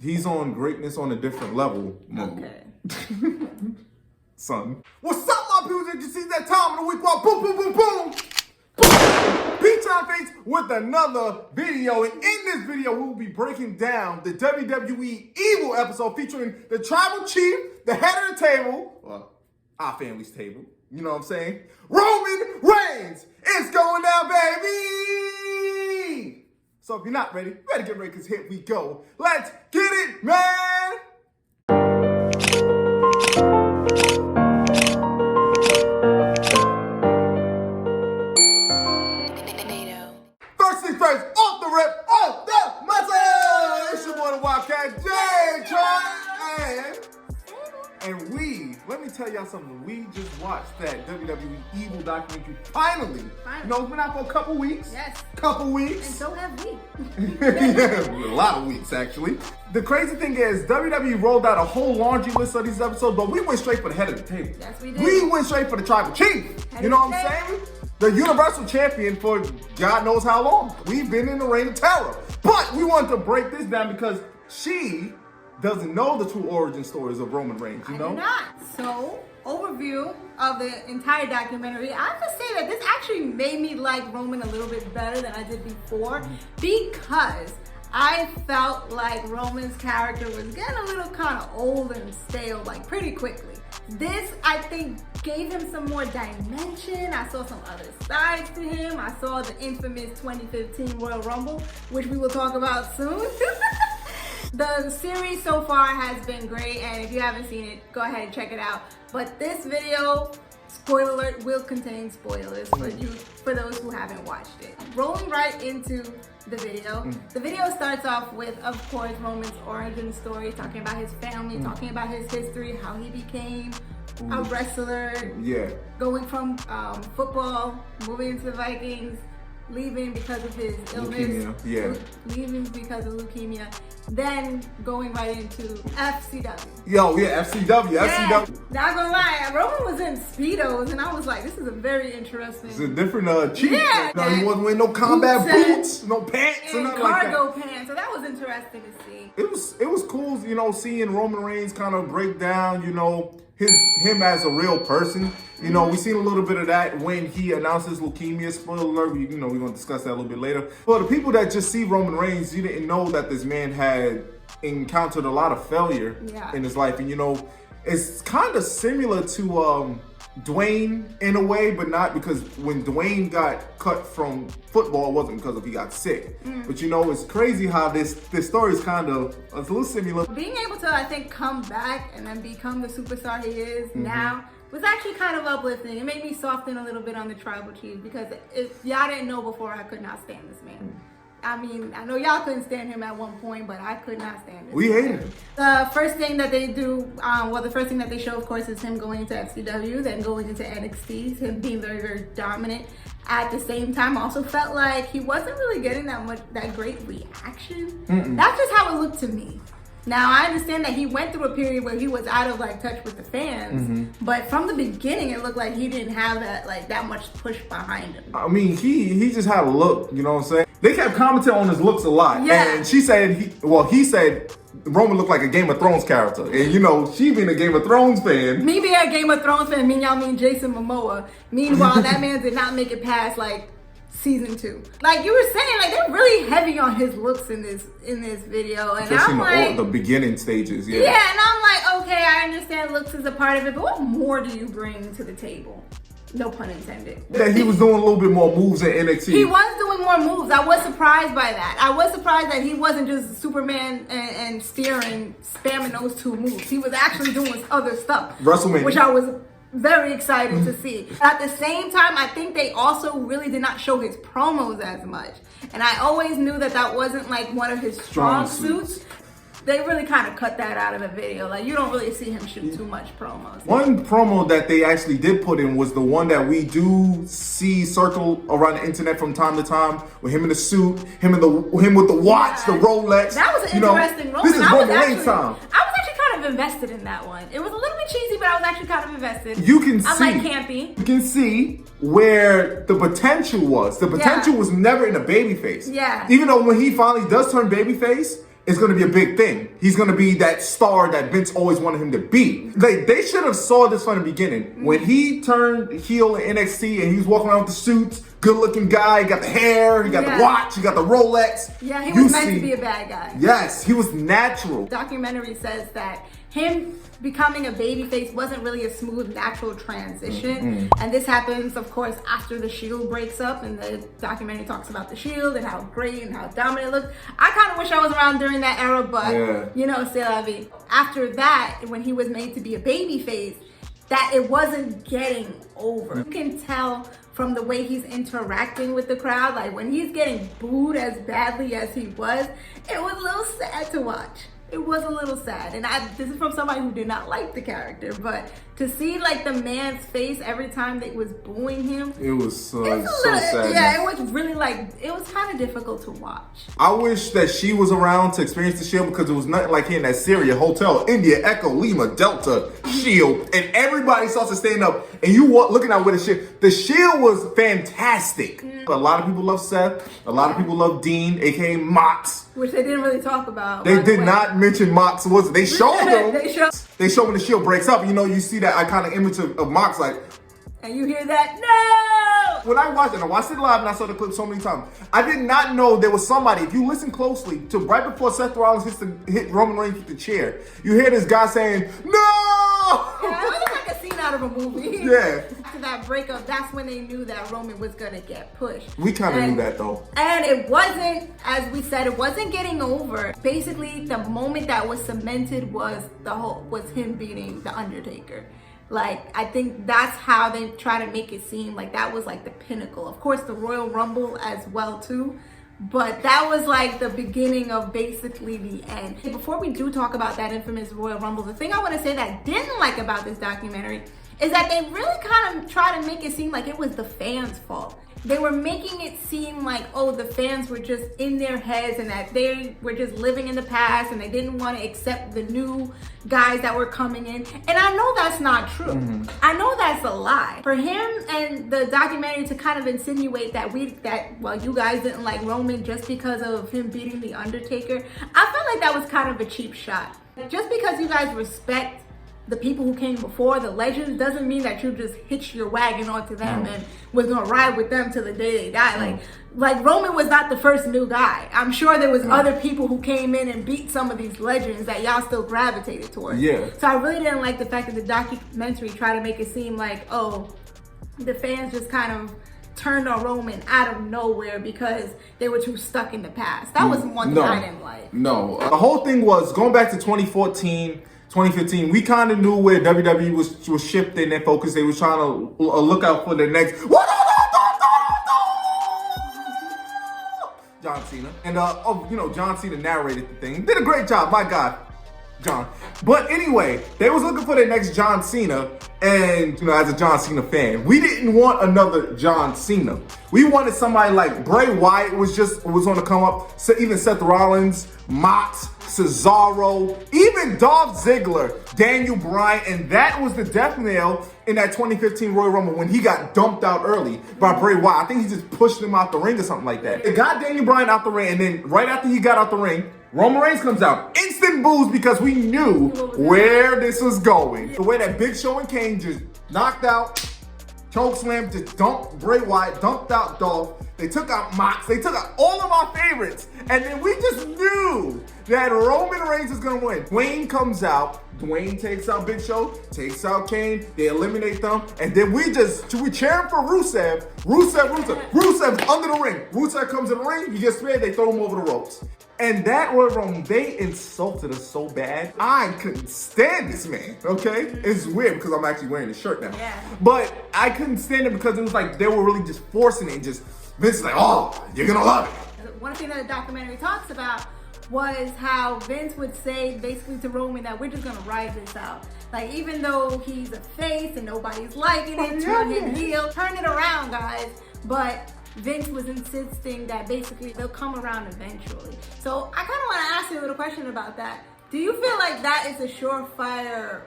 He's on greatness on a different level mode. Okay. Son. What's up, my people? Did you see that time of the week? Well, boom, boom, boom, boom. P-Time Face with another video. And in this video, we will be breaking down the WWE Evil episode featuring the tribal chief, the head of the table, well, our family's table. You know what I'm saying? Roman Reigns. It's going down, baby. So if you're not ready, you better get ready because here we go. Let's get it, man. First things first, off the rip, off the muscle. It's your boy, the Wildkatjaytroy. And we, let me tell y'all something. We just watched that WWE Evil documentary finally. You know, it's been out for a couple weeks. Yes. Couple weeks. And so have we. Yeah, a lot of weeks, actually. The crazy thing is, WWE rolled out a whole laundry list of these episodes, but we went straight for the head of the table. Yes, we did. We went straight for the tribal chief. You know what I'm saying? The Universal Champion for God knows how long. We've been in the reign of terror. But we wanted to break this down because she doesn't know the true origin stories of Roman Reigns, you know? I do not. So, overview of the entire documentary. I have to say that this actually made me like Roman a little bit better than I did before because I felt like Roman's character was getting a little kind of old and stale, like pretty quickly. This, I think, gave him some more dimension. I saw some other sides to him. I saw the infamous 2015 Royal Rumble, which we will talk about soon. The series so far has been great, and if you haven't seen it, go ahead and check it out. But this video, spoiler alert, will contain spoilers for those who haven't watched it. Rolling right into the video. The video starts off with, of course, Roman's origin story, talking about his family, talking about his history, how he became a wrestler, going from football, moving into the Vikings, leaving because of his illness, leaving because of leukemia, then going right into FCW. FCW. Not gonna lie, Roman was in Speedos, and I was like, this is a very interesting. It's a different chief. Yeah. No, he wasn't wearing no combat boots, no pants, or nothing like that. Cargo pants, so that was interesting to see. It was cool, you know, seeing Roman Reigns kind of break down, you know, him as a real person. You know, we seen a little bit of that when he announced his leukemia. Spoiler alert, we're going to discuss that a little bit later. For the people that just see Roman Reigns, you didn't know that this man had encountered a lot of failure in his life. And, you know, it's kind of similar to Dwayne in a way, but not, because when Dwayne got cut from football, it wasn't because he got sick. But, you know, it's crazy how this story is kind of a little similar. Being able to, I think, come back and then become the superstar he is now was actually kind of uplifting. It made me soften a little bit on the tribal chief, because if y'all didn't know before, I could not stand this man. I mean, I know y'all couldn't stand him at one point, but I could not stand him. We hated him. The first thing that they do, the first thing that they show, of course, is him going into FCW, then going into NXT, him being very, very dominant. At the same time, I also felt like he wasn't really getting that great reaction. That's just how it looked to me. Now, I understand that he went through a period where he was out of touch with the fans, but from the beginning, it looked like he didn't have that much push behind him. I mean, he just had a look, you know what I'm saying? They kept commenting on his looks a lot. Yeah. And he said Roman looked like a Game of Thrones character. And, you know, she being a Game of Thrones fan. Me being a Game of Thrones fan, y'all mean Jason Momoa. Meanwhile, that man did not make it past, season 2. Like you were saying, they're really heavy on his looks in this video, and especially I'm the beginning stages, and I'm like, okay, I understand looks is a part of it, but what more do you bring to the table? No pun intended. That he was doing a little bit more moves in NXT. He was doing more moves. I was surprised by that. I was surprised that he wasn't just Superman and steering, spamming those 2 moves. He was actually doing other stuff. WrestleMania. Which I was very excited to see. At the same time, I think they also really did not show his promos as much. And I always knew that wasn't one of his strong suits. They really kind of cut that out of the video. You don't really see him shoot too much promos. One promo that they actually did put in was the one that we do see circle around the internet from time to time, with him in the suit, him with the watch, the Rolex. That was an interesting Roman. This is Roman Reigns time. I was actually kind of invested in that one. It was a little bit cheesy, but I was actually kind of invested. You can see. I'm campy. You can see where the potential was. The potential was never in a babyface. Yeah. Even though when he finally does turn babyface, is going to be a big thing. He's going to be that star that Vince always wanted him to be. They should have saw this from the beginning. When he turned heel in NXT and he was walking around with the suits, good-looking guy, he got the hair, he got the watch, he got the Rolex. Yeah, he was meant to be a bad guy. Yes, he was natural. The documentary says that him becoming a babyface wasn't really a smooth, natural transition. And this happens, of course, after the Shield breaks up, and the documentary talks about the Shield and how great and how dominant it looked. I kind of wish I was around during that era, but you know, c'est la vie. After that, when he was made to be a babyface, that it wasn't getting over. You can tell from the way he's interacting with the crowd, like when he's getting booed as badly as he was, it was a little sad to watch. It was a little sad, and this is from somebody who did not like the character, but to see like the man's face every time they was booing him, it was so sad. Yeah, it was really like, it was kind of difficult to watch. I wish that she was around to experience the Shield, because it was nothing like hearing that Syria, Hotel, India, Echo, Lima, Delta, Shield, and everybody starts to stand up, and you looking at with the Shield. The Shield was fantastic. A lot of people love Seth. A lot of people love Dean, aka Mox. Which they didn't really talk about. They did not mention Mox. They showed him. They showed when the Shield breaks up. You know, you see that iconic image of Mox, like. And you hear that, no! When I watched it live and I saw the clip so many times, I did not know there was somebody, if you listen closely, to right before Seth Rollins hit Roman Reigns with the chair, you hear this guy saying, no! Yeah, it was like a scene out of a movie. Yeah. After that breakup, that's when they knew that Roman was gonna get pushed. We kind of knew that though. And it wasn't, as we said, it wasn't getting over. Basically, the moment that was cemented was him beating The Undertaker. Like, I think that's how they try to make it seem like that was like the pinnacle. Of course, the Royal Rumble as well too. But that was like the beginning of basically the end. Before we do talk about that infamous Royal Rumble, the thing I want to say that I didn't like about this documentary is that they really kind of try to make it seem like it was the fans' fault. They were making it seem like, oh, the fans were just in their heads and that they were just living in the past and they didn't want to accept the new guys that were coming in. And I know that's not true. I know that's a lie. For him and the documentary to kind of insinuate that you guys didn't like Roman just because of him beating The Undertaker, I felt like that was kind of a cheap shot. Just because you guys respect the people who came before, the legends, doesn't mean that you just hitch your wagon onto them and was gonna ride with them till the day they die. Like Roman was not the first new guy. I'm sure there was other people who came in and beat some of these legends that y'all still gravitated towards. Yeah. So I really didn't like the fact that the documentary tried to make it seem like, oh, the fans just kind of turned on Roman out of nowhere because they were too stuck in the past. That was one thing I didn't like. No. The whole thing was, going back to 2014, 2015, we kind of knew where WWE was shifting their focus. They was trying to look out for the next John Cena. And John Cena narrated the thing. Did a great job, my God, John. But anyway, they was looking for their next John Cena. And as a John Cena fan, we didn't want another John Cena. We wanted somebody like Bray Wyatt was on the come up. So even Seth Rollins, Mox, Cesaro, even Dolph Ziggler, Daniel Bryan, and that was the death nail in that 2015 Royal Rumble when he got dumped out early by Bray Wyatt. I think he just pushed him out the ring or something like that. It got Daniel Bryan out the ring, and then right after he got out the ring, Roman Reigns comes out. Instant boos because we knew where this was going. The way that Big Show and Kane just knocked out, chokeslam, just dumped Bray Wyatt, dumped out Dolph. They took out Mox. They took out all of our favorites. And then we just knew that Roman Reigns is going to win. Dwayne comes out. Dwayne takes out Big Show, takes out Kane. They eliminate them. And then we cheering for Rusev. Rusev's under the ring. Rusev comes in the ring. He gets spared. They throw him over the ropes. And that Royal Rumble, they insulted us so bad. I couldn't stand this man, okay? It's weird because I'm actually wearing his shirt now. Yeah. But I couldn't stand it because it was like they were really just forcing it. And just Vince is like, oh, you're going to love it. One thing that the documentary talks about was how Vince would say basically to Roman that we're just going to ride this out. Like, even though he's a face and nobody's liking it, turn him heel, turn it around, guys. But Vince was insisting that basically they'll come around eventually. So I kind of want to ask you a little question about that. Do you feel like that is a surefire,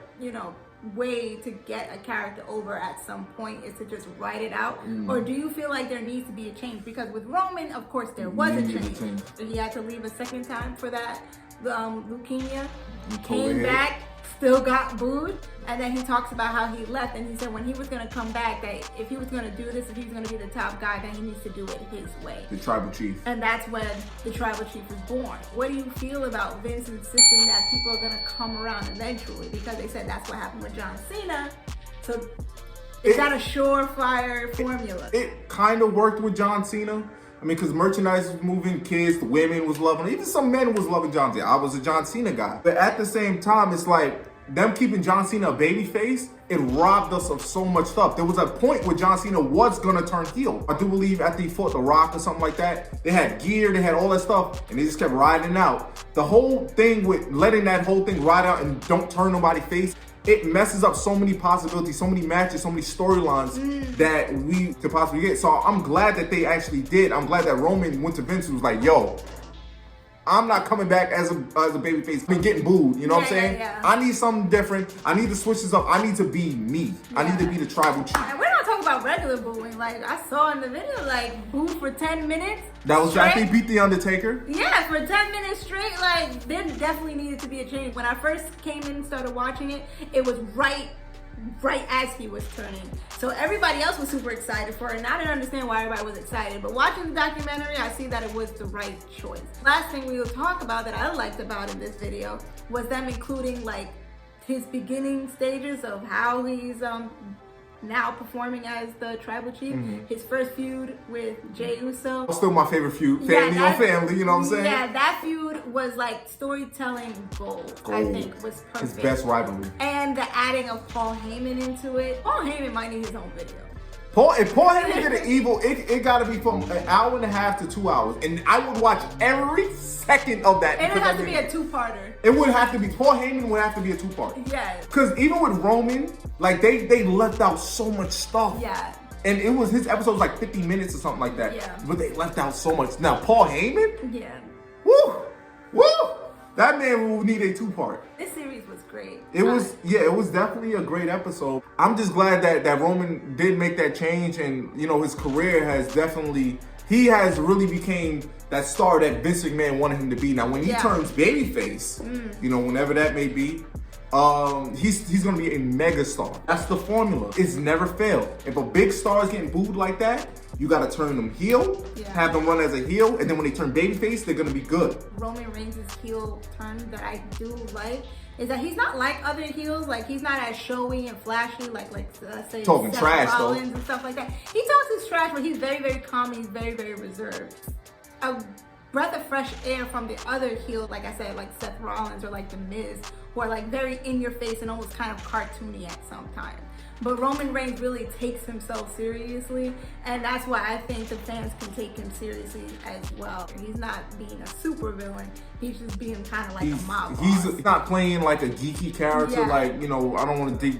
way to get a character over at some point, is to just write it out? Or do you feel like there needs to be a change? Because with Roman, of course, there was a change. He had to leave a second time for that leukemia. He came back, still got booed, and then he talks about how he left, and he said when he was gonna come back, that if he was gonna do this, if he was gonna be the top guy, then he needs to do it his way. The tribal chief. And that's when the tribal chief was born. What do you feel about Vince insisting that people are gonna come around eventually? Because they said that's what happened with John Cena. So is that a surefire formula? It kind of worked with John Cena. I mean, because merchandise was moving, kids, the women was loving it. Even some men was loving John Cena. I was a John Cena guy. But at the same time, it's like, them keeping John Cena a babyface, it robbed us of so much stuff. There was a point where John Cena was gonna turn heel. I do believe after he fought The Rock or something like that, they had gear, they had all that stuff, and they just kept riding out. The whole thing with letting that whole thing ride out and don't turn nobody's face, it messes up so many possibilities, so many matches, so many storylines that we could possibly get. So I'm glad that they actually did. I'm glad that Roman went to Vince and was like, yo, I'm not coming back as a babyface. I mean, getting booed, you know what I'm saying? Yeah. I need something different. I need to switch this up. I need to be me. I need to be the tribal chief. And we're not talking about regular booing. Like, I saw in the video, like, boo for 10 minutes. That was straight. after he beat The Undertaker. Yeah, for 10 minutes straight. Like, there definitely needed to be a change. When I first came in and started watching it, it was right as he was turning. So everybody else was super excited for it, and I didn't understand why everybody was excited. But watching the documentary, I see that it was the right choice. Last thing we will talk about that I liked about in this video was them including like his beginning stages of how he's now performing as the tribal chief. His first feud with Jey Uso. Still my favorite feud. Family on family, you know what I'm saying? Yeah, that feud was like storytelling gold. I think was perfect. His best rivalry. And the adding of Paul Heyman into it. Paul Heyman might need his own video. If Paul Heyman did an evil, it gotta be from an hour and a half to 2 hours. And I would watch every second of that. It would have to be a two-parter. It would have to be, Paul Heyman would have to be a two-parter. Yeah. Because even with Roman, like they left out so much stuff. Yeah. And it was, his episode was like 50 minutes or something like that. Yeah. But they left out so much. Now, Paul Heyman? Yeah. Woo! Woo! That man will need a two-part. This series was great. It was definitely a great episode. I'm just glad that Roman did make that change, and you know, his career has definitely, he has really became that star that Vince McMahon wanted him to be. Now, when he turns babyface, you know, whenever that may be, he's gonna be a mega star. That's the formula. It's never failed. If a big star is getting booed like that, you gotta turn them heel, have them run as a heel, and then when they turn babyface, they're gonna be good. Roman Reigns' heel turn that I do like is that he's not like other heels. Like, he's not as showy and flashy like say talking Seth trash Rollins though and stuff like that. He talks his trash, but he's very, very calm. He's very, very reserved. A breath of fresh air from the other heel, like I said, like Seth Rollins or like The Miz, who are like very in your face and almost kind of cartoony at some time. But Roman Reigns really takes himself seriously, and that's why I think the fans can take him seriously as well. He's not being a super villain, he's just being kind of like a mob boss. He's not playing like a geeky character, like, you know, I don't want to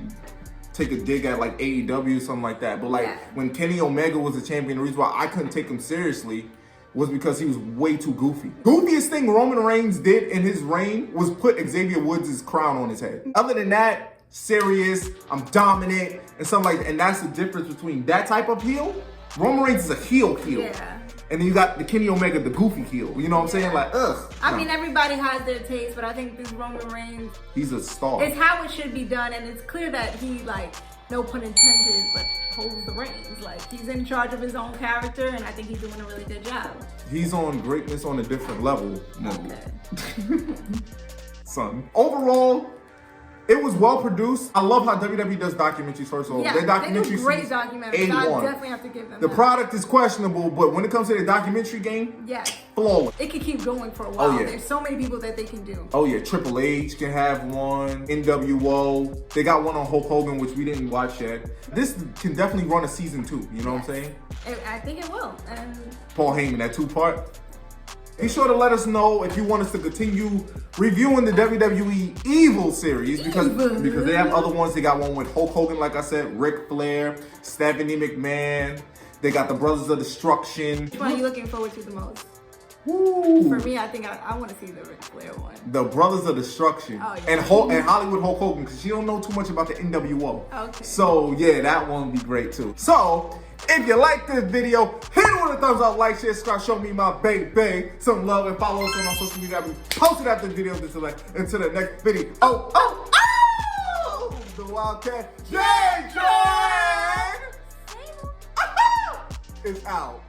take a dig at like AEW or something like that, but like when Kenny Omega was the champion, the reason why I couldn't take him seriously was because he was way too goofy. Goofiest thing Roman Reigns did in his reign was put Xavier Woods' crown on his head. Other than that, serious, I'm dominant, and something like that. And that's the difference between that type of heel. Roman Reigns is a heel. Yeah. And then you got the Kenny Omega, the goofy heel. You know what I'm saying? Like, ugh. I mean, everybody has their taste, but I think this Roman Reigns, he's a star. It's how it should be done, and it's clear that he, like, no pun intended, but holds the reins. Like, he's in charge of his own character, and I think he's doing a really good job. He's on greatness on a different level. Okay. Son. Overall, it was well produced. I love how WWE does documentaries first of all. Yeah, their documentary they do great documentaries. I definitely have to give them that. Product is questionable, but when it comes to the documentary game, flawless. It could keep going for a while. There's so many people that they can do. Oh yeah, Triple H can have one. NWO. They got one on Hulk Hogan, which we didn't watch yet. This can definitely run a season 2. You know what I'm saying? I think it will. And Paul Heyman, that 2-part. Be sure to let us know if you want us to continue reviewing the WWE Evil series because they have other ones. They got one with Hulk Hogan, like I said, Ric Flair, Stephanie McMahon. They got the Brothers of Destruction. Which one are you looking forward to the most? Woo. For me, I think I want to see the Ric Flair one. The Brothers of Destruction. Oh, yeah. And Hollywood Hulk Hogan, because she don't know too much about the NWO. Okay. So yeah, that one would be great too. So If you like this video, hit it with a thumbs up, like, share, subscribe, show me my baby some love, and follow us on our social media. I'll be posted after the video until the next video. The Wildkatjaytroy is out.